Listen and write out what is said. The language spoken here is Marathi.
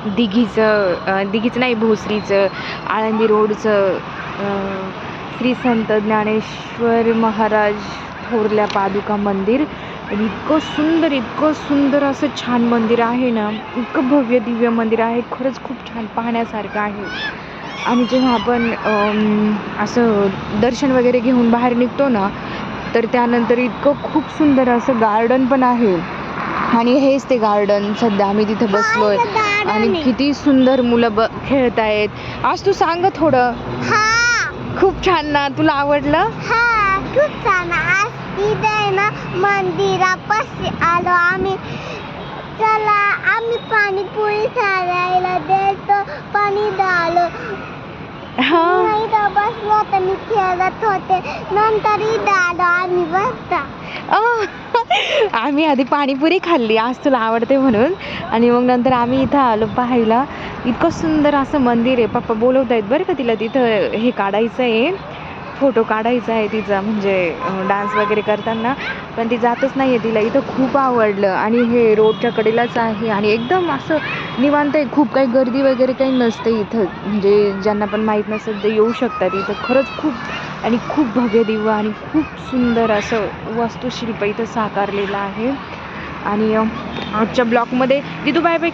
दिघीचं नाही, भोसरीचं, आळंदी रोडचं श्री संत ज्ञानेश्वर महाराज थोरल्या पादुका मंदिर. आणि इतकं सुंदर असं छान मंदिर आहे ना, इतकं भव्य दिव्य मंदिर आहे, खरंच खूप छान पाहण्यासारखं आहे. आणि जेव्हा आपण असं दर्शन वगैरे घेऊन बाहेर निघतो ना, तर त्यानंतर इतकं खूप सुंदर असं गार्डन पण आहे. आणि हेच ते गार्डन, सध्या आम्ही तिथे बसलोय आणि किती सुंदर मुलं खेळतायत. आज तू सांग थोडं. खूप छान ना, तुला आवडलं? खूप छान. आज तिथे ना मंदिरापाशी आलो आम्ही. चला आम्ही पाणीपुरी खायला देतो, पाणी आलो. इथं बसलो तर मी खेळत होते, नंतर इथं आलो आम्ही बसता. आम्ही आधी पाणीपुरी खाल्ली, आज तुला आवडते म्हणून, आणि मग नंतर आम्ही इथं आलो पाहायला. इतकं सुंदर असं मंदिर आहे. पप्पा बोलवत आहेत बरं का तिला तिथं हे काढायचं आहे, फोटो काढायचा आहे तिचा, म्हणजे डान्स वगैरे करताना, पण ती जातच नाही आहे. तिला इथं खूप आवडलं. आणि हे रोडच्या कडेलाच आहे आणि एकदम असं निवांत आहे. खूप काही गर्दी वगैरे काही नसते इथं, म्हणजे ज्यांना पण माहीत नसेल ते येऊ शकतात इथं. खरंच खूप भव्य दिव्य आणि खूप सुंदर असं वास्तुशिल्प इथं साकारलेलं आहे. आणि आजच्या ब्लॉगमध्ये दिदू बाय बाय.